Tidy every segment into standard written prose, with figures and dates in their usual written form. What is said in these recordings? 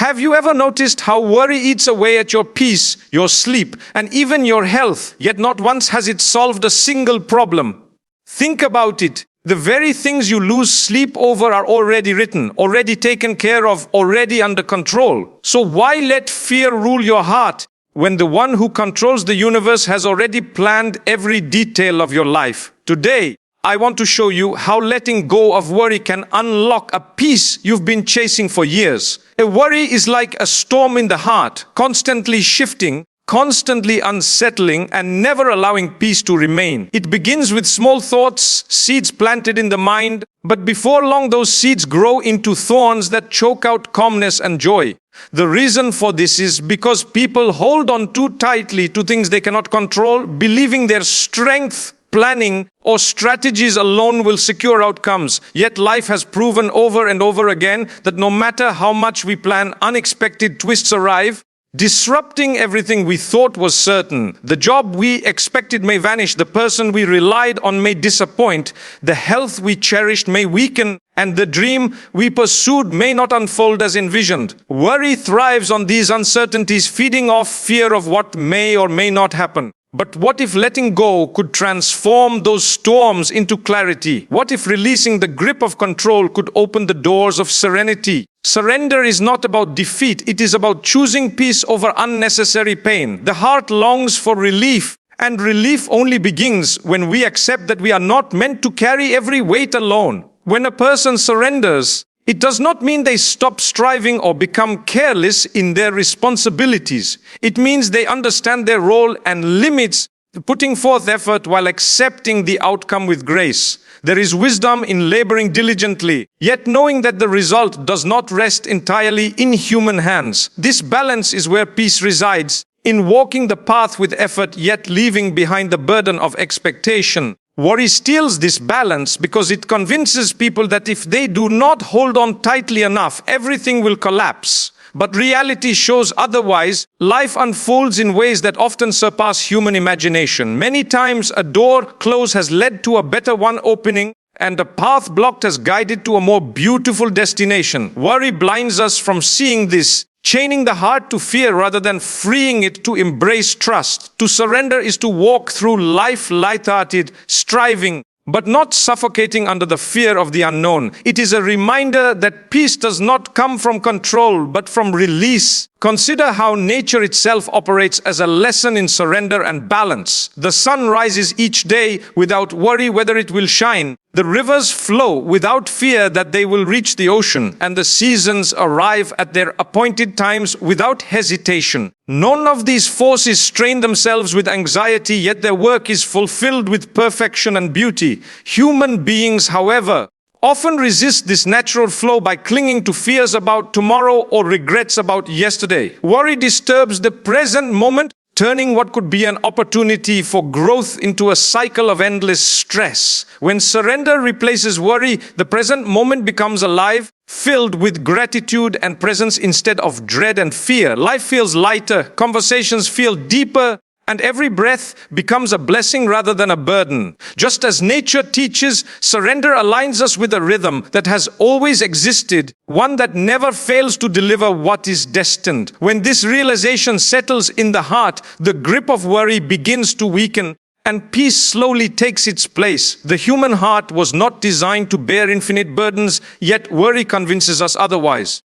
Have you ever noticed how worry eats away at your peace, your sleep, and even your health, yet not once has it solved a single problem? Think about it. The very things you lose sleep over are already written, already taken care of, already under control. So why let fear rule your heart when the one who controls the universe has already planned every detail of your life? Today, I want to show you how letting go of worry can unlock a peace you've been chasing for years. A worry is like a storm in the heart, constantly shifting, constantly unsettling, and never allowing peace to remain. It begins with small thoughts, seeds planted in the mind, but before long those seeds grow into thorns that choke out calmness and joy. The reason for this is because people hold on too tightly to things they cannot control, believing their strength, planning, or strategies alone will secure outcomes. Yet life has proven over and over again that no matter how much we plan, unexpected twists arrive, disrupting everything we thought was certain. The job we expected may vanish, the person we relied on may disappoint, the health we cherished may weaken, and the dream we pursued may not unfold as envisioned. Worry thrives on these uncertainties, feeding off fear of what may or may not happen. But what if letting go could transform those storms into clarity? What if releasing the grip of control could open the doors of serenity? Surrender is not about defeat, it is about choosing peace over unnecessary pain. The heart longs for relief, and relief only begins when we accept that we are not meant to carry every weight alone. When a person surrenders, it does not mean they stop striving or become careless in their responsibilities. It means they understand their role and limits, putting forth effort while accepting the outcome with grace. There is wisdom in laboring diligently, yet knowing that the result does not rest entirely in human hands. This balance is where peace resides, in walking the path with effort, yet leaving behind the burden of expectation. Worry steals this balance because it convinces people that if they do not hold on tightly enough, everything will collapse. But reality shows otherwise. Life unfolds in ways that often surpass human imagination. Many times a door closed has led to a better one opening, and a path blocked has guided to a more beautiful destination. Worry blinds us from seeing this, chaining the heart to fear rather than freeing it to embrace trust. To surrender is to walk through life light-hearted, striving, but not suffocating under the fear of the unknown. It is a reminder that peace does not come from control, but from release. Consider how nature itself operates as a lesson in surrender and balance. The sun rises each day without worry whether it will shine. The rivers flow without fear that they will reach the ocean, and the seasons arrive at their appointed times without hesitation. None of these forces strain themselves with anxiety, yet their work is fulfilled with perfection and beauty. Human beings, however, often resist this natural flow by clinging to fears about tomorrow or regrets about yesterday. Worry disturbs the present moment, turning what could be an opportunity for growth into a cycle of endless stress. When surrender replaces worry, the present moment becomes alive, filled with gratitude and presence instead of dread and fear. Life feels lighter, conversations feel deeper, and every breath becomes a blessing rather than a burden. Just as nature teaches, surrender aligns us with a rhythm that has always existed, one that never fails to deliver what is destined. When this realization settles in the heart, the grip of worry begins to weaken, and peace slowly takes its place. The human heart was not designed to bear infinite burdens, yet worry convinces us otherwise.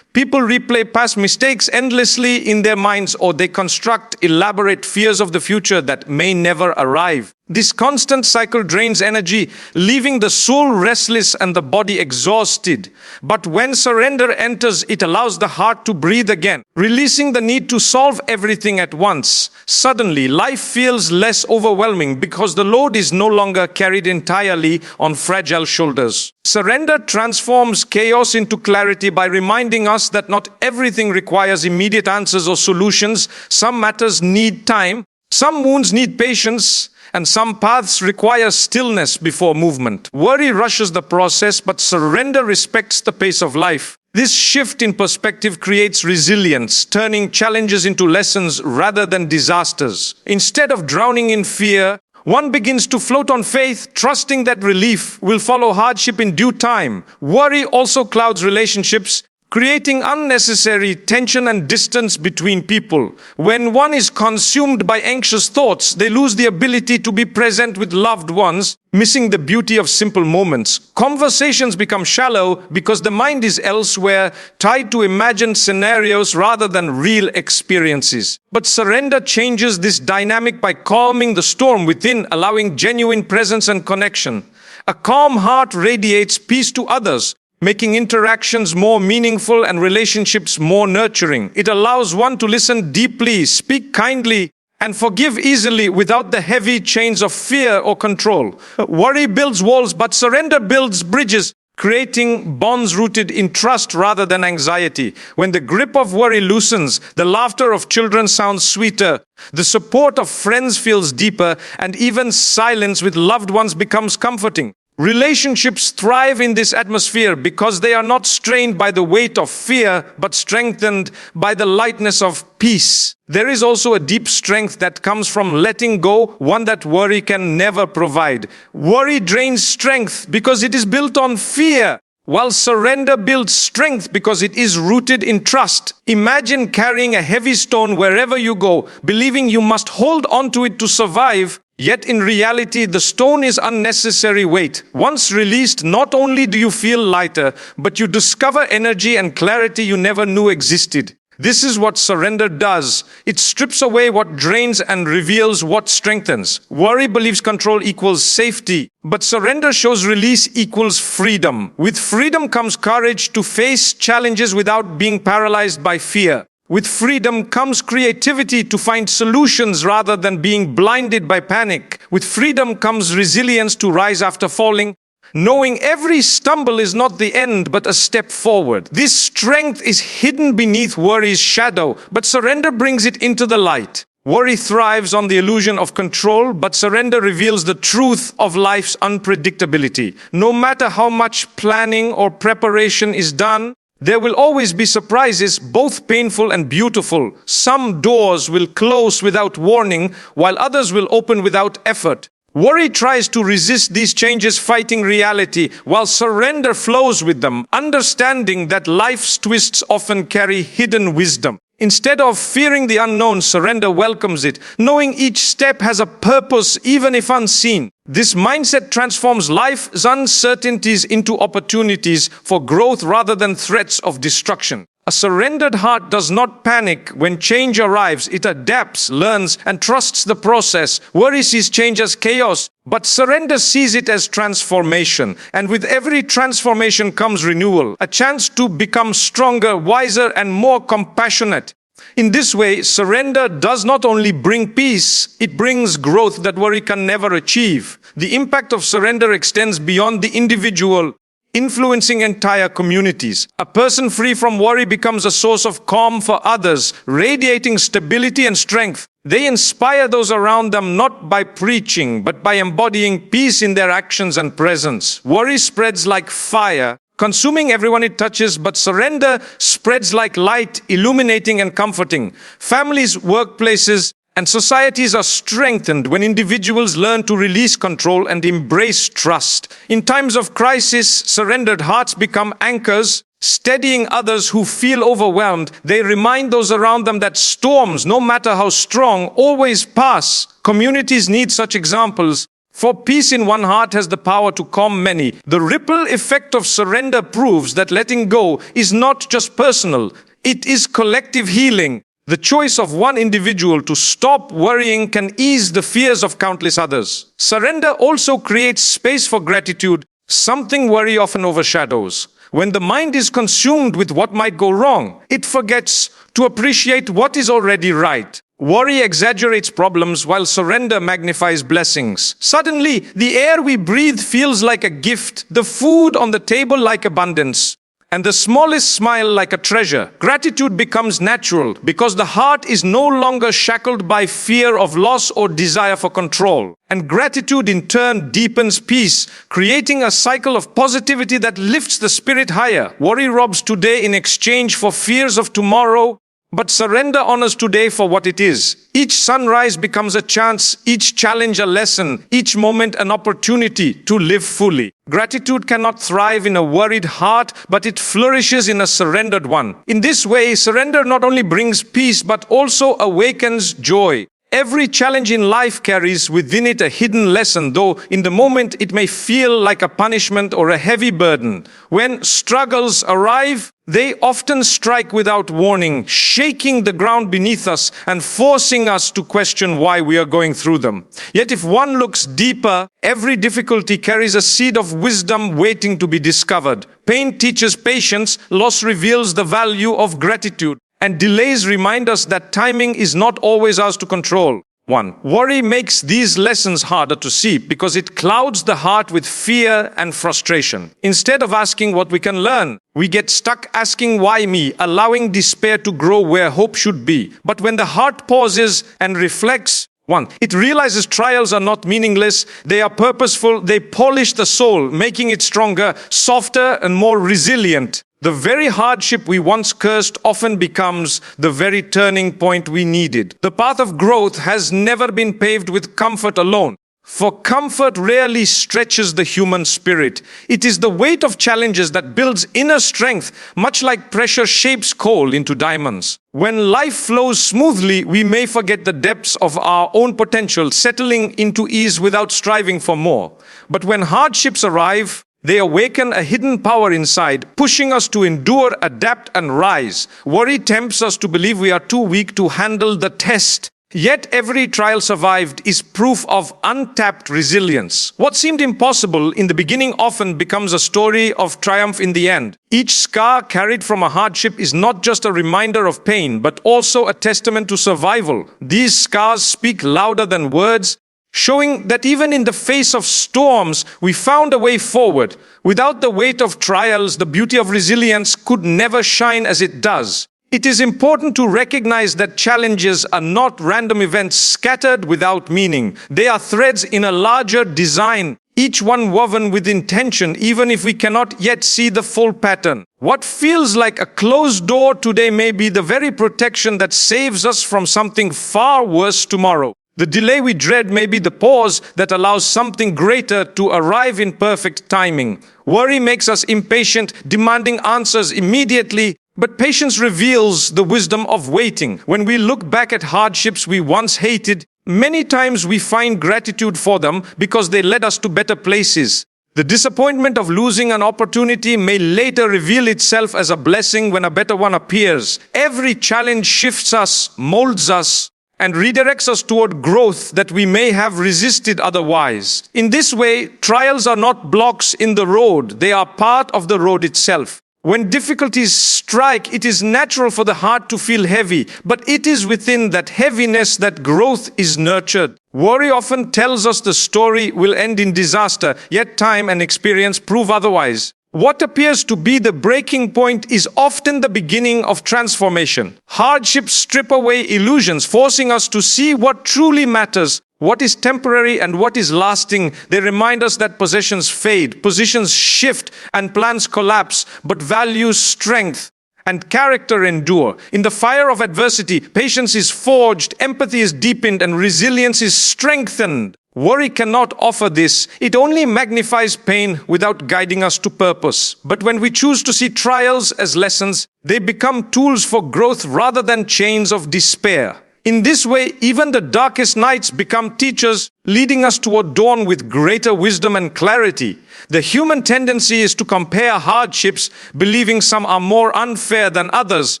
People replay past mistakes endlessly in their minds, or they construct elaborate fears of the future that may never arrive. This constant cycle drains energy, leaving the soul restless and the body exhausted. But when surrender enters, it allows the heart to breathe again, releasing the need to solve everything at once. Suddenly, life feels less overwhelming because the load is no longer carried entirely on fragile shoulders. Surrender transforms chaos into clarity by reminding us that not everything requires immediate answers or solutions. Some matters need time, some wounds need patience, and some paths require stillness before movement. Worry rushes the process, but surrender respects the pace of life. This shift in perspective creates resilience, turning challenges into lessons rather than disasters. Instead of drowning in fear, one begins to float on faith, trusting that relief will follow hardship in due time. Worry also clouds relationships, creating unnecessary tension and distance between people. When one is consumed by anxious thoughts, they lose the ability to be present with loved ones, missing the beauty of simple moments. Conversations become shallow because the mind is elsewhere, tied to imagined scenarios rather than real experiences. But surrender changes this dynamic by calming the storm within, allowing genuine presence and connection. A calm heart radiates peace to others, making interactions more meaningful and relationships more nurturing. It allows one to listen deeply, speak kindly, and forgive easily without the heavy chains of fear or control. Worry builds walls, but surrender builds bridges, creating bonds rooted in trust rather than anxiety. When the grip of worry loosens, the laughter of children sounds sweeter, the support of friends feels deeper, and even silence with loved ones becomes comforting. Relationships thrive in this atmosphere because they are not strained by the weight of fear, but strengthened by the lightness of peace. There is also a deep strength that comes from letting go, one that worry can never provide. Worry drains strength because it is built on fear, while surrender builds strength because it is rooted in trust. Imagine carrying a heavy stone wherever you go, believing you must hold onto it to survive. Yet in reality, the stone is unnecessary weight. Once released, not only do you feel lighter, but you discover energy and clarity you never knew existed. This is what surrender does. It strips away what drains and reveals what strengthens. Worry believes control equals safety, but surrender shows release equals freedom. With freedom comes courage to face challenges without being paralyzed by fear. With freedom comes creativity to find solutions rather than being blinded by panic. With freedom comes resilience to rise after falling, knowing every stumble is not the end but a step forward. This strength is hidden beneath worry's shadow, but surrender brings it into the light. Worry thrives on the illusion of control, but surrender reveals the truth of life's unpredictability. No matter how much planning or preparation is done, there will always be surprises, both painful and beautiful. Some doors will close without warning, while others will open without effort. Worry tries to resist these changes, fighting reality, while surrender flows with them, understanding that life's twists often carry hidden wisdom. Instead of fearing the unknown, surrender welcomes it, knowing each step has a purpose even if unseen. This mindset transforms life's uncertainties into opportunities for growth rather than threats of destruction. A surrendered heart does not panic when change arrives. It adapts, learns, and trusts the process. Worry sees change as chaos, but surrender sees it as transformation. And with every transformation comes renewal, a chance to become stronger, wiser, and more compassionate. In this way, surrender does not only bring peace, it brings growth that worry can never achieve. The impact of surrender extends beyond the individual, influencing entire communities. A person free from worry becomes a source of calm for others, radiating stability and strength. They inspire those around them not by preaching, but by embodying peace in their actions and presence. Worry spreads like fire, consuming everyone it touches, but surrender spreads like light, illuminating and comforting. Families, workplaces, and societies are strengthened when individuals learn to release control and embrace trust. In times of crisis, surrendered hearts become anchors, steadying others who feel overwhelmed. They remind those around them that storms, no matter how strong, always pass. Communities need such examples, for peace in one heart has the power to calm many. The ripple effect of surrender proves that letting go is not just personal, it is collective healing. The choice of one individual to stop worrying can ease the fears of countless others. Surrender also creates space for gratitude, something worry often overshadows. When the mind is consumed with what might go wrong, it forgets to appreciate what is already right. Worry exaggerates problems while surrender magnifies blessings. Suddenly, the air we breathe feels like a gift, the food on the table like abundance, and the smallest smile like a treasure. Gratitude becomes natural because the heart is no longer shackled by fear of loss or desire for control. And gratitude in turn deepens peace, creating a cycle of positivity that lifts the spirit higher. Worry robs today in exchange for fears of tomorrow, But surrender honors today for what it is. Each sunrise becomes a chance, each challenge a lesson, each moment an opportunity to live fully. Gratitude cannot thrive in a worried heart, but it flourishes in a surrendered one. In this way, surrender not only brings peace, but also awakens joy. Every challenge in life carries within it a hidden lesson, though in the moment it may feel like a punishment or a heavy burden. When struggles arrive, they often strike without warning, shaking the ground beneath us and forcing us to question why we are going through them. Yet if one looks deeper, every difficulty carries a seed of wisdom waiting to be discovered. Pain teaches patience, loss reveals the value of gratitude, and delays remind us that timing is not always ours to control. 1. Worry makes these lessons harder to see because it clouds the heart with fear and frustration. Instead of asking what we can learn, we get stuck asking why me, allowing despair to grow where hope should be. But when the heart pauses and reflects, 1. It realizes trials are not meaningless, they are purposeful, they polish the soul, making it stronger, softer, and more resilient. The very hardship we once cursed often becomes the very turning point we needed. The path of growth has never been paved with comfort alone, for comfort rarely stretches the human spirit. It is the weight of challenges that builds inner strength, much like pressure shapes coal into diamonds. When life flows smoothly, we may forget the depths of our own potential, settling into ease without striving for more. But when hardships arrive, they awaken a hidden power inside, pushing us to endure, adapt, and rise. Worry tempts us to believe we are too weak to handle the test. Yet every trial survived is proof of untapped resilience. What seemed impossible in the beginning often becomes a story of triumph in the end. Each scar carried from a hardship is not just a reminder of pain, but also a testament to survival. These scars speak louder than words, showing that even in the face of storms, we found a way forward. Without the weight of trials, the beauty of resilience could never shine as it does. It is important to recognize that challenges are not random events scattered without meaning. They are threads in a larger design, each one woven with intention, even if we cannot yet see the full pattern. What feels like a closed door today may be the very protection that saves us from something far worse tomorrow. The delay we dread may be the pause that allows something greater to arrive in perfect timing. Worry makes us impatient, demanding answers immediately, but patience reveals the wisdom of waiting. When we look back at hardships we once hated, many times we find gratitude for them because they led us to better places. The disappointment of losing an opportunity may later reveal itself as a blessing when a better one appears. Every challenge shifts us, molds us, and redirects us toward growth that we may have resisted otherwise. In this way, trials are not blocks in the road, they are part of the road itself. When difficulties strike, it is natural for the heart to feel heavy, but it is within that heaviness that growth is nurtured. Worry often tells us the story will end in disaster, yet time and experience prove otherwise. What appears to be the breaking point is often the beginning of transformation. Hardships strip away illusions, forcing us to see what truly matters, what is temporary and what is lasting. They remind us that possessions fade, positions shift, and plans collapse, but values, strength, and character endure. In the fire of adversity, patience is forged, empathy is deepened, and resilience is strengthened. Worry cannot offer this. It only magnifies pain without guiding us to purpose. But when we choose to see trials as lessons, they become tools for growth rather than chains of despair. In this way, even the darkest nights become teachers, leading us toward dawn with greater wisdom and clarity. The human tendency is to compare hardships, believing some are more unfair than others.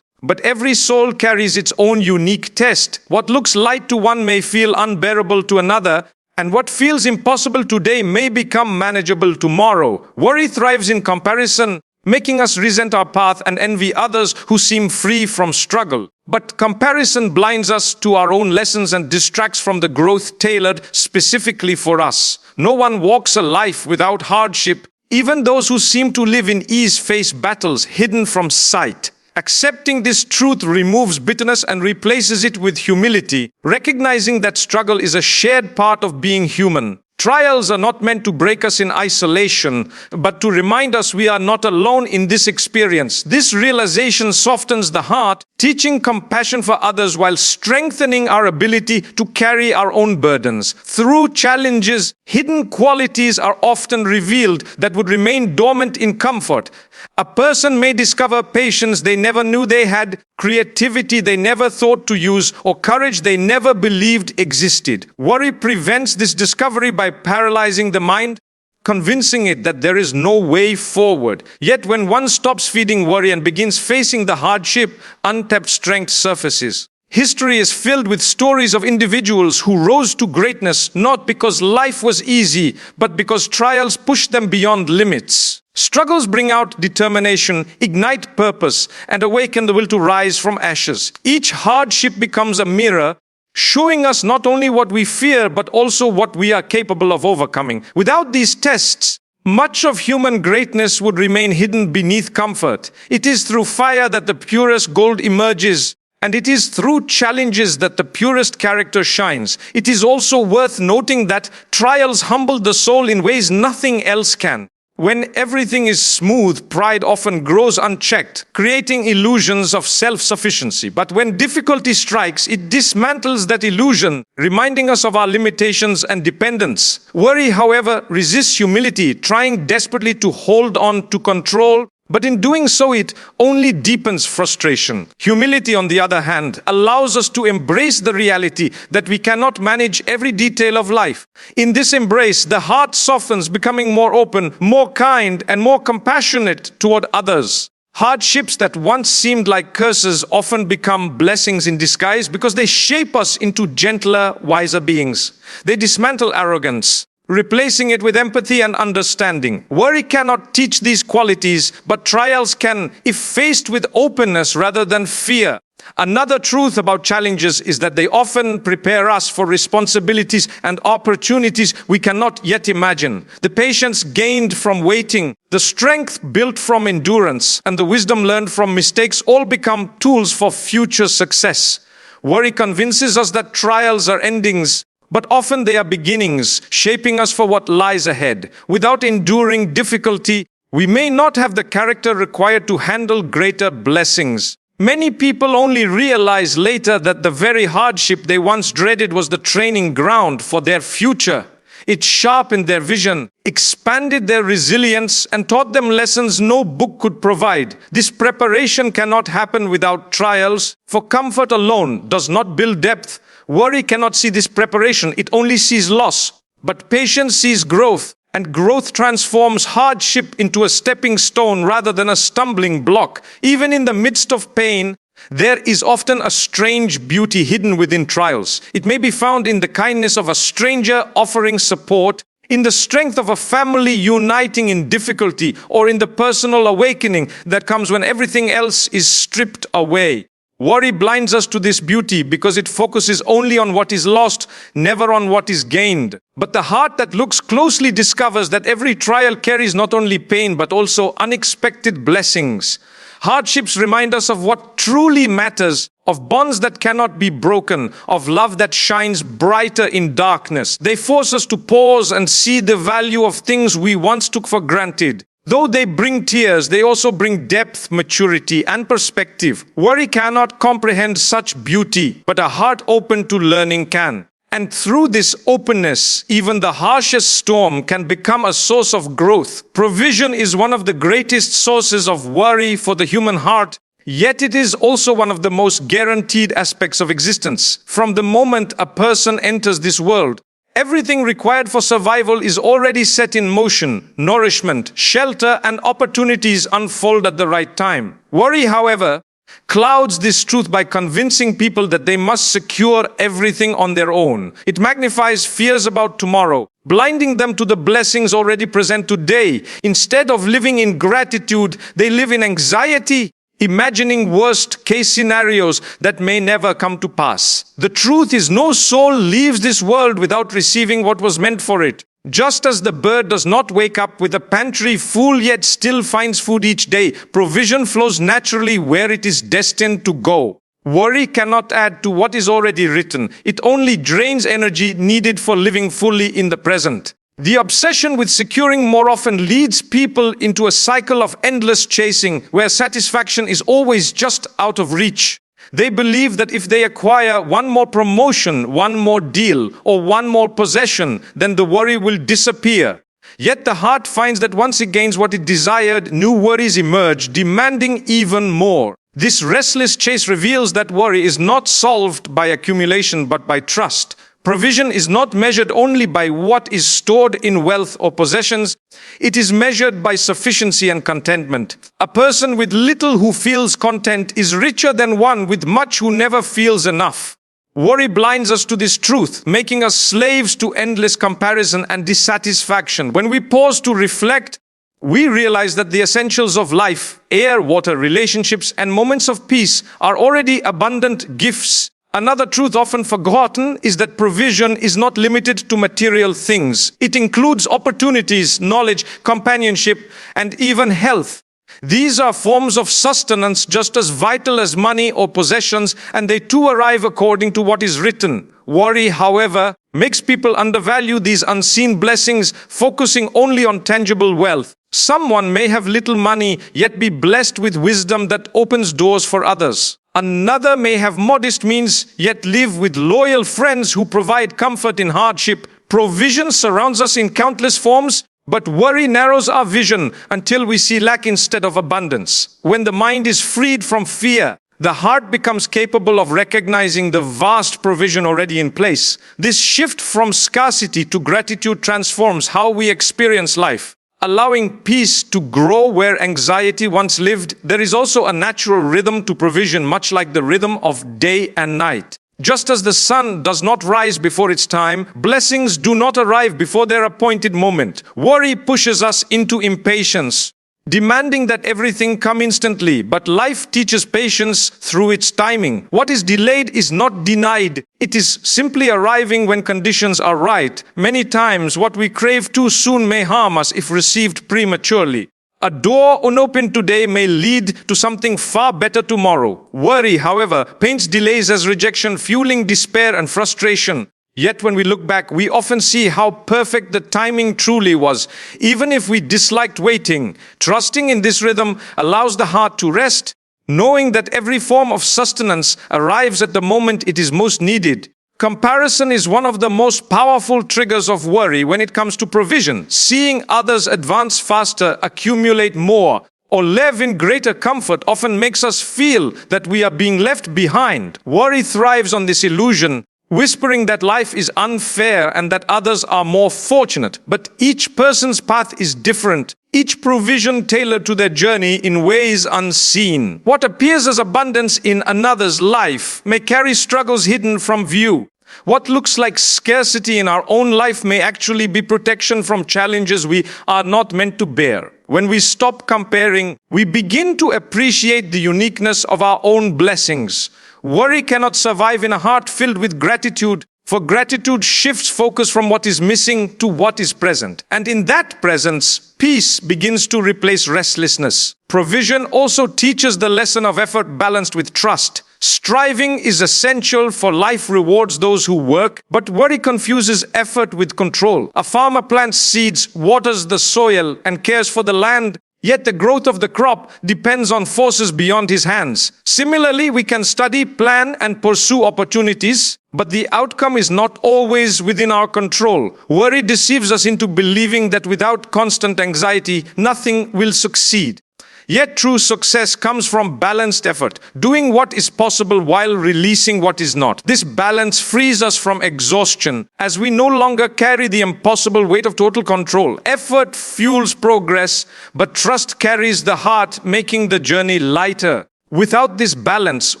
But every soul carries its own unique test. What looks light to one may feel unbearable to another, and what feels impossible today may become manageable tomorrow. Worry thrives in comparison, making us resent our path and envy others who seem free from struggle. But comparison blinds us to our own lessons and distracts from the growth tailored specifically for us. No one walks a life without hardship. Even those who seem to live in ease face battles hidden from sight. Accepting this truth removes bitterness and replaces it with humility, recognizing that struggle is a shared part of being human. Trials are not meant to break us in isolation, but to remind us we are not alone in this experience. This realization softens the heart, teaching compassion for others while strengthening our ability to carry our own burdens. Through challenges, hidden qualities are often revealed that would remain dormant in comfort. A person may discover patience they never knew they had, creativity they never thought to use, or courage they never believed existed. Worry prevents this discovery by paralyzing the mind, convincing it that there is no way forward. Yet when one stops feeding worry and begins facing the hardship, untapped strength surfaces. History is filled with stories of individuals who rose to greatness not because life was easy, but because trials pushed them beyond limits. Struggles bring out determination, ignite purpose, and awaken the will to rise from ashes. Each hardship becomes a mirror, showing us not only what we fear, but also what we are capable of overcoming. Without these tests, much of human greatness would remain hidden beneath comfort. It is through fire that the purest gold emerges, and it is through challenges that the purest character shines. It is also worth noting that trials humble the soul in ways nothing else can. When everything is smooth, pride often grows unchecked, creating illusions of self-sufficiency. But when difficulty strikes, it dismantles that illusion, reminding us of our limitations and dependence. Worry, however, resists humility, trying desperately to hold on to control, but in doing so, it only deepens frustration. Humility, on the other hand, allows us to embrace the reality that we cannot manage every detail of life. In this embrace, the heart softens, becoming more open, more kind, and more compassionate toward others. Hardships that once seemed like curses often become blessings in disguise because they shape us into gentler, wiser beings. They dismantle arrogance, replacing it with empathy and understanding. Worry cannot teach these qualities, but trials can, if faced with openness rather than fear. Another truth about challenges is that they often prepare us for responsibilities and opportunities we cannot yet imagine. The patience gained from waiting, the strength built from endurance, and the wisdom learned from mistakes all become tools for future success. Worry convinces us that trials are endings, but often they are beginnings, shaping us for what lies ahead. Without enduring difficulty, we may not have the character required to handle greater blessings. Many people only realize later that the very hardship they once dreaded was the training ground for their future. It sharpened their vision, expanded their resilience, and taught them lessons no book could provide. This preparation cannot happen without trials, for comfort alone does not build depth. Worry cannot see this preparation, it only sees loss. But patience sees growth, and growth transforms hardship into a stepping stone rather than a stumbling block. Even in the midst of pain, there is often a strange beauty hidden within trials. It may be found in the kindness of a stranger offering support, in the strength of a family uniting in difficulty, or in the personal awakening that comes when everything else is stripped away. Worry blinds us to this beauty because it focuses only on what is lost, never on what is gained. But the heart that looks closely discovers that every trial carries not only pain but also unexpected blessings. Hardships remind us of what truly matters, of bonds that cannot be broken, of love that shines brighter in darkness. They force us to pause and see the value of things we once took for granted. Though they bring tears, they also bring depth, maturity, and perspective. Worry cannot comprehend such beauty, but a heart open to learning can. And through this openness, even the harshest storm can become a source of growth. Provision is one of the greatest sources of worry for the human heart, yet it is also one of the most guaranteed aspects of existence. From the moment a person enters this world, everything required for survival is already set in motion. Nourishment, shelter, and opportunities unfold at the right time. Worry, however, clouds this truth by convincing people that they must secure everything on their own. It magnifies fears about tomorrow, blinding them to the blessings already present today. Instead of living in gratitude, they live in anxiety, imagining worst-case scenarios that may never come to pass. The truth is, no soul leaves this world without receiving what was meant for it. Just as the bird does not wake up with a pantry full yet still finds food each day, provision flows naturally where it is destined to go. Worry cannot add to what is already written. It only drains energy needed for living fully in the present. The obsession with securing more often leads people into a cycle of endless chasing, where satisfaction is always just out of reach. They believe that if they acquire one more promotion, one more deal, or one more possession, then the worry will disappear. Yet the heart finds that once it gains what it desired, new worries emerge, demanding even more. This restless chase reveals that worry is not solved by accumulation but by trust. Provision is not measured only by what is stored in wealth or possessions. It is measured by sufficiency and contentment. A person with little who feels content is richer than one with much who never feels enough. Worry blinds us to this truth, making us slaves to endless comparison and dissatisfaction. When we pause to reflect, we realize that the essentials of life, air, water, relationships, and moments of peace are already abundant gifts. Another truth often forgotten is that provision is not limited to material things. It includes opportunities, knowledge, companionship, and even health. These are forms of sustenance just as vital as money or possessions, and they too arrive according to what is written. Worry, however, makes people undervalue these unseen blessings, focusing only on tangible wealth. Someone may have little money, yet be blessed with wisdom that opens doors for others. Another may have modest means, yet live with loyal friends who provide comfort in hardship. Provision surrounds us in countless forms, but worry narrows our vision until we see lack instead of abundance. When the mind is freed from fear, the heart becomes capable of recognizing the vast provision already in place. This shift from scarcity to gratitude transforms how we experience life. Allowing peace to grow where anxiety once lived, there is also a natural rhythm to provision, much like the rhythm of day and night. Just as the sun does not rise before its time, blessings do not arrive before their appointed moment. Worry pushes us into impatience, demanding that everything come instantly, but life teaches patience through its timing. What is delayed is not denied. It is simply arriving when conditions are right. Many times, what we crave too soon may harm us if received prematurely. A door unopened today may lead to something far better tomorrow. Worry, however, paints delays as rejection, fueling despair and frustration. Yet when we look back, we often see how perfect the timing truly was, even if we disliked waiting. Trusting in this rhythm allows the heart to rest, knowing that every form of sustenance arrives at the moment it is most needed. Comparison is one of the most powerful triggers of worry when it comes to provision. Seeing others advance faster, accumulate more, or live in greater comfort often makes us feel that we are being left behind. Worry thrives on this illusion, whispering that life is unfair and that others are more fortunate. But each person's path is different, each provision tailored to their journey in ways unseen. What appears as abundance in another's life may carry struggles hidden from view. What looks like scarcity in our own life may actually be protection from challenges we are not meant to bear. When we stop comparing, we begin to appreciate the uniqueness of our own blessings. Worry cannot survive in a heart filled with gratitude, for gratitude shifts focus from what is missing to what is present. And in that presence, peace begins to replace restlessness. Provision also teaches the lesson of effort balanced with trust. Striving is essential, for life rewards those who work, but worry confuses effort with control. A farmer plants seeds, waters the soil, and cares for the land, yet the growth of the crop depends on forces beyond his hands. Similarly, we can study, plan, and pursue opportunities, but the outcome is not always within our control. Worry deceives us into believing that without constant anxiety, nothing will succeed. Yet true success comes from balanced effort, doing what is possible while releasing what is not. This balance frees us from exhaustion, as we no longer carry the impossible weight of total control. Effort fuels progress, but trust carries the heart, making the journey lighter. Without this balance,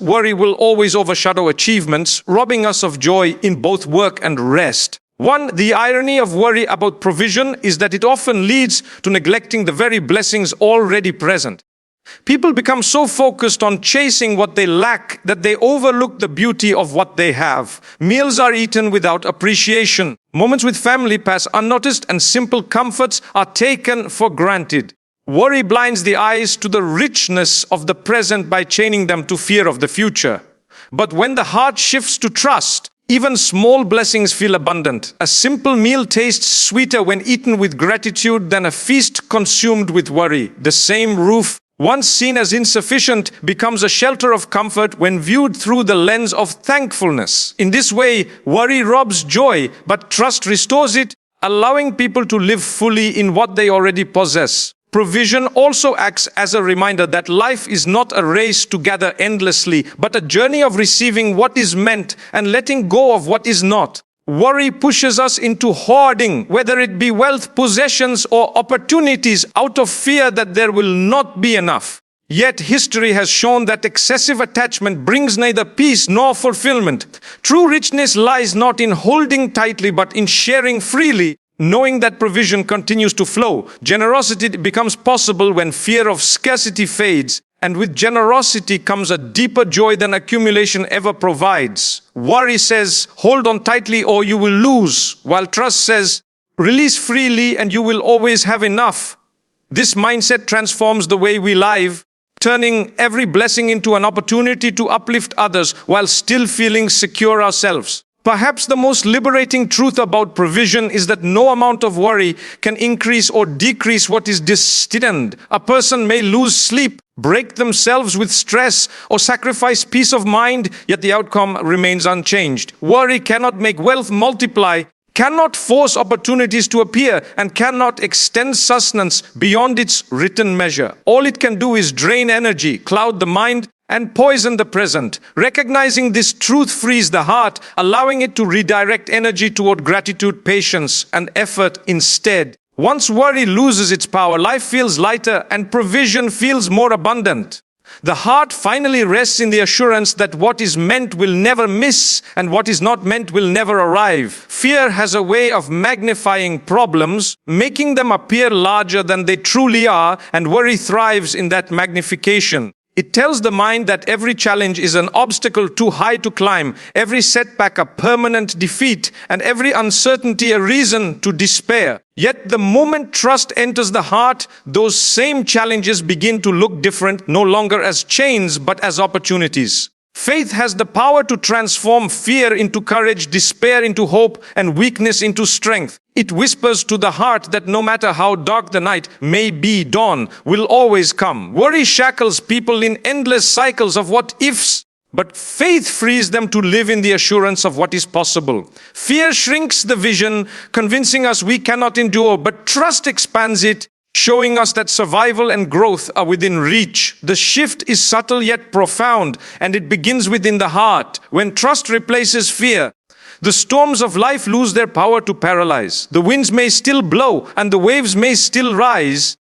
worry will always overshadow achievements, robbing us of joy in both work and rest. The irony of worry about provision is that it often leads to neglecting the very blessings already present. People become so focused on chasing what they lack that they overlook the beauty of what they have. Meals are eaten without appreciation. Moments with family pass unnoticed, and simple comforts are taken for granted. Worry blinds the eyes to the richness of the present by chaining them to fear of the future. But when the heart shifts to trust, even small blessings feel abundant. A simple meal tastes sweeter when eaten with gratitude than a feast consumed with worry. The same roof once seen as insufficient, becomes a shelter of comfort when viewed through the lens of thankfulness. In this way, worry robs joy, but trust restores it, allowing people to live fully in what they already possess. Provision also acts as a reminder that life is not a race to gather endlessly, but a journey of receiving what is meant and letting go of what is not. Worry pushes us into hoarding, whether it be wealth, possessions, or opportunities, out of fear that there will not be enough. Yet history has shown that excessive attachment brings neither peace nor fulfillment. True richness lies not in holding tightly, but in sharing freely, knowing that provision continues to flow. Generosity becomes possible when fear of scarcity fades, and with generosity comes a deeper joy than accumulation ever provides. Worry says, hold on tightly or you will lose, while trust says, release freely and you will always have enough. This mindset transforms the way we live, turning every blessing into an opportunity to uplift others while still feeling secure ourselves. Perhaps the most liberating truth about provision is that no amount of worry can increase or decrease what is destined. A person may lose sleep, break themselves with stress, or sacrifice peace of mind, yet the outcome remains unchanged. Worry cannot make wealth multiply, cannot force opportunities to appear, and cannot extend sustenance beyond its written measure. All it can do is drain energy, cloud the mind, and poison the present. Recognizing this truth frees the heart, allowing it to redirect energy toward gratitude, patience, and effort instead. Once worry loses its power, life feels lighter and provision feels more abundant. The heart finally rests in the assurance that what is meant will never miss and what is not meant will never arrive. Fear has a way of magnifying problems, making them appear larger than they truly are, and worry thrives in that magnification. It tells the mind that every challenge is an obstacle too high to climb, every setback a permanent defeat, and every uncertainty a reason to despair. Yet the moment trust enters the heart, those same challenges begin to look different, no longer as chains, but as opportunities. Faith has the power to transform fear into courage, despair into hope, and weakness into strength. It whispers to the heart that no matter how dark the night may be, dawn will always come. Worry shackles people in endless cycles of what ifs, but faith frees them to live in the assurance of what is possible. Fear shrinks the vision, convincing us we cannot endure, but trust expands it, showing us that survival and growth are within reach. The shift is subtle yet profound, and it begins within the heart. When trust replaces fear, the storms of life lose their power to paralyze. The winds may still blow and the waves may still rise,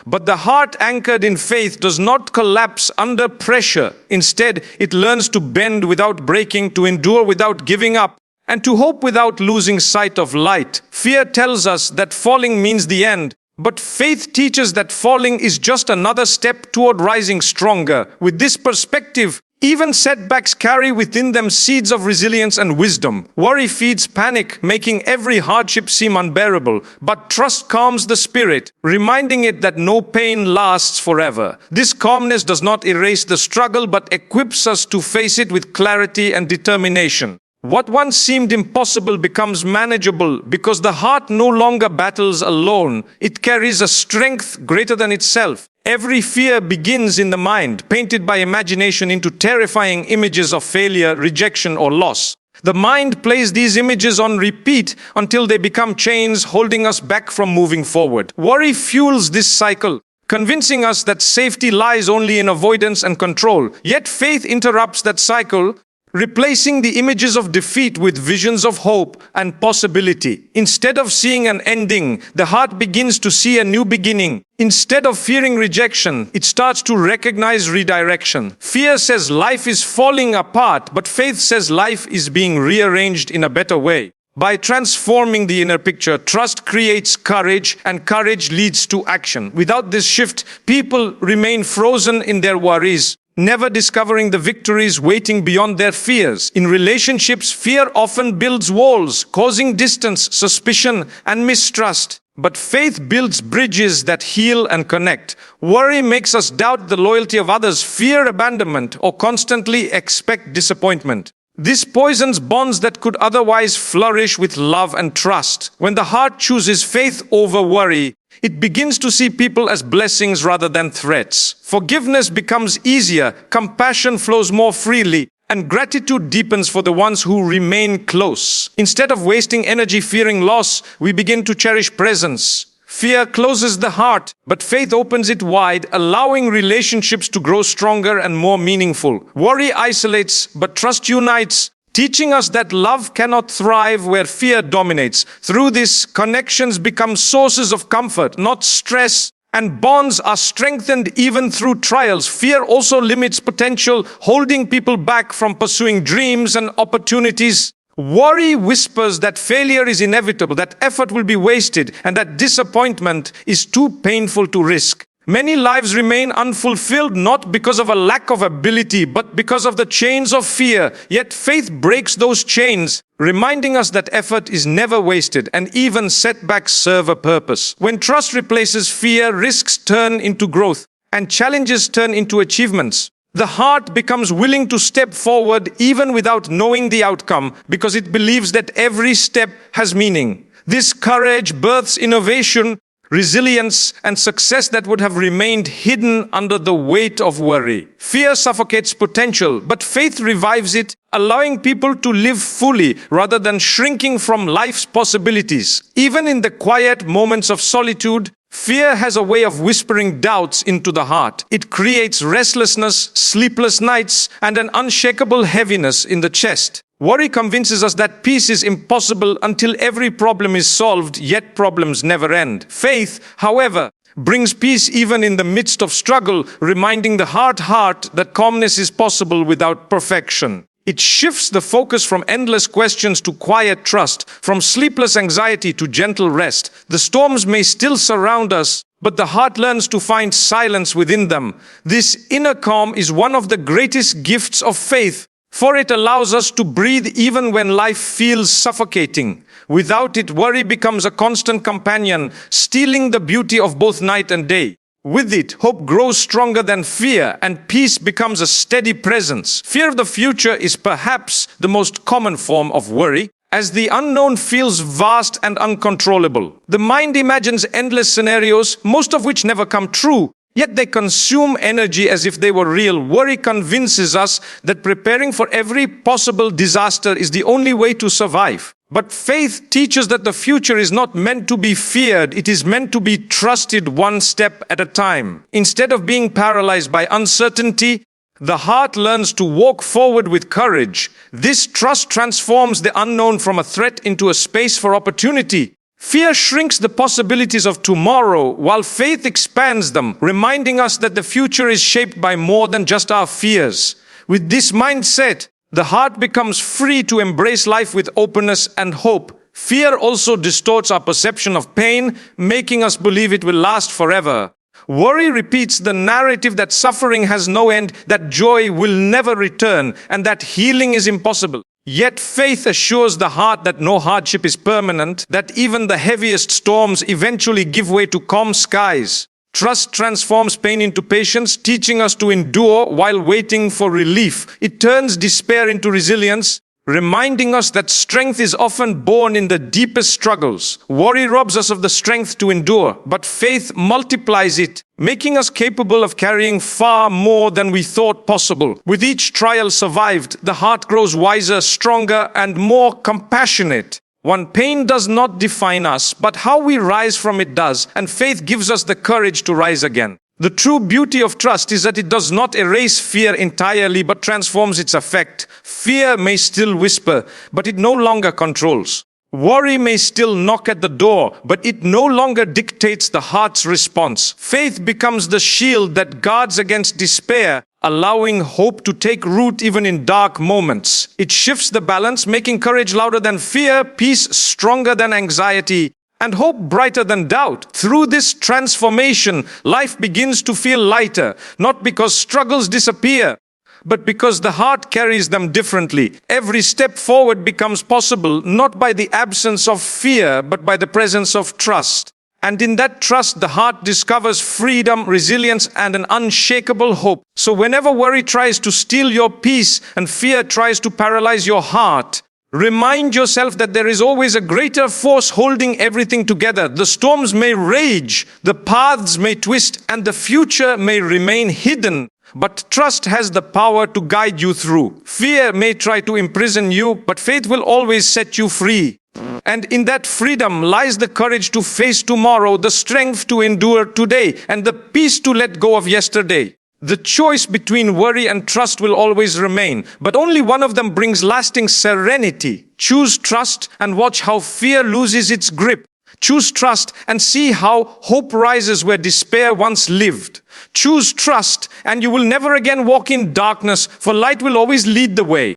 but the heart anchored in faith does not collapse under pressure. Instead, it learns to bend without breaking, to endure without giving up, and to hope without losing sight of light. Fear tells us that falling means the end, but faith teaches that falling is just another step toward rising stronger. With this perspective, even setbacks carry within them seeds of resilience and wisdom. Worry feeds panic, making every hardship seem unbearable, but trust calms the spirit, reminding it that no pain lasts forever. This calmness does not erase the struggle, but equips us to face it with clarity and determination. What once seemed impossible becomes manageable because the heart no longer battles alone. It carries a strength greater than itself. Every fear begins in the mind, painted by imagination into terrifying images of failure, rejection, or loss. The mind plays these images on repeat until they become chains holding us back from moving forward. Worry fuels this cycle, convincing us that safety lies only in avoidance and control. Yet faith interrupts that cycle, replacing the images of defeat with visions of hope and possibility. Instead of seeing an ending, the heart begins to see a new beginning. Instead of fearing rejection, it starts to recognize redirection. Fear says life is falling apart, but faith says life is being rearranged in a better way. By transforming the inner picture, trust creates courage, and courage leads to action. Without this shift, people remain frozen in their worries, never discovering the victories waiting beyond their fears. In relationships, fear often builds walls, causing distance, suspicion, and mistrust. But faith builds bridges that heal and connect. Worry makes us doubt the loyalty of others, fear abandonment, or constantly expect disappointment. This poisons bonds that could otherwise flourish with love and trust. When the heart chooses faith over worry, It begins to see people as blessings rather than threats. Forgiveness becomes easier, compassion flows more freely, and gratitude deepens for the ones who remain close. Instead of wasting energy fearing loss, we begin to cherish presence. Fear closes the heart, but faith opens it wide, allowing relationships to grow stronger and more meaningful. Worry isolates, but trust unites, teaching us that love cannot thrive where fear dominates. Through this, connections become sources of comfort, not stress, and bonds are strengthened even through trials. Fear also limits potential, holding people back from pursuing dreams and opportunities. Worry whispers that failure is inevitable, that effort will be wasted, and that disappointment is too painful to risk. Many lives remain unfulfilled not because of a lack of ability, but because of the chains of fear. Yet faith breaks those chains, reminding us that effort is never wasted and even setbacks serve a purpose. When trust replaces fear, risks turn into growth and challenges turn into achievements. The heart becomes willing to step forward even without knowing the outcome because it believes that every step has meaning. This courage births innovation, resilience, and success that would have remained hidden under the weight of worry. Fear suffocates potential, but faith revives it, allowing people to live fully rather than shrinking from life's possibilities. Even in the quiet moments of solitude, fear has a way of whispering doubts into the heart. It creates restlessness, sleepless nights, and an unshakable heaviness in the chest. Worry convinces us that peace is impossible until every problem is solved, yet problems never end. Faith, however, brings peace even in the midst of struggle, reminding the heart that calmness is possible without perfection. It shifts the focus from endless questions to quiet trust, from sleepless anxiety to gentle rest. The storms may still surround us, but the heart learns to find silence within them. This inner calm is one of the greatest gifts of faith, for it allows us to breathe even when life feels suffocating. Without it, worry becomes a constant companion, stealing the beauty of both night and day. With it, hope grows stronger than fear, and peace becomes a steady presence. Fear of the future is perhaps the most common form of worry, as the unknown feels vast and uncontrollable. The mind imagines endless scenarios, most of which never come true, yet they consume energy as if they were real. Worry convinces us that preparing for every possible disaster is the only way to survive. But faith teaches that the future is not meant to be feared, it is meant to be trusted one step at a time. Instead of being paralyzed by uncertainty, the heart learns to walk forward with courage. This trust transforms the unknown from a threat into a space for opportunity. Fear shrinks the possibilities of tomorrow, while faith expands them, reminding us that the future is shaped by more than just our fears. With this mindset, the heart becomes free to embrace life with openness and hope. Fear also distorts our perception of pain, making us believe it will last forever. Worry repeats the narrative that suffering has no end, that joy will never return, and that healing is impossible. Yet faith assures the heart that no hardship is permanent, that even the heaviest storms eventually give way to calm skies. Trust transforms pain into patience, teaching us to endure while waiting for relief. It turns despair into resilience, reminding us that strength is often born in the deepest struggles. Worry robs us of the strength to endure, but faith multiplies it, making us capable of carrying far more than we thought possible. With each trial survived, the heart grows wiser, stronger, and more compassionate. One pain does not define us, but how we rise from it does, and faith gives us the courage to rise again. The true beauty of trust is that it does not erase fear entirely, but transforms its effect. Fear may still whisper, but it no longer controls. Worry may still knock at the door, but it no longer dictates the heart's response. Faith becomes the shield that guards against despair, allowing hope to take root even in dark moments. It shifts the balance, making courage louder than fear, peace stronger than anxiety, and hope brighter than doubt. Through this transformation, life begins to feel lighter, not because struggles disappear, but because the heart carries them differently. Every step forward becomes possible, not by the absence of fear, but by the presence of trust. And in that trust, the heart discovers freedom, resilience, and an unshakable hope. So whenever worry tries to steal your peace and fear tries to paralyze your heart, Remind yourself that there is always a greater force holding everything together. The storms may rage, the paths may twist, and the future may remain hidden. But trust has the power to guide you through. Fear may try to imprison you, but faith will always set you free. And in that freedom lies the courage to face tomorrow, the strength to endure today, and the peace to let go of yesterday. The choice between worry and trust will always remain, but only one of them brings lasting serenity. Choose trust and watch how fear loses its grip. Choose trust and see how hope rises where despair once lived. Choose trust and you will never again walk in darkness, for light will always lead the way.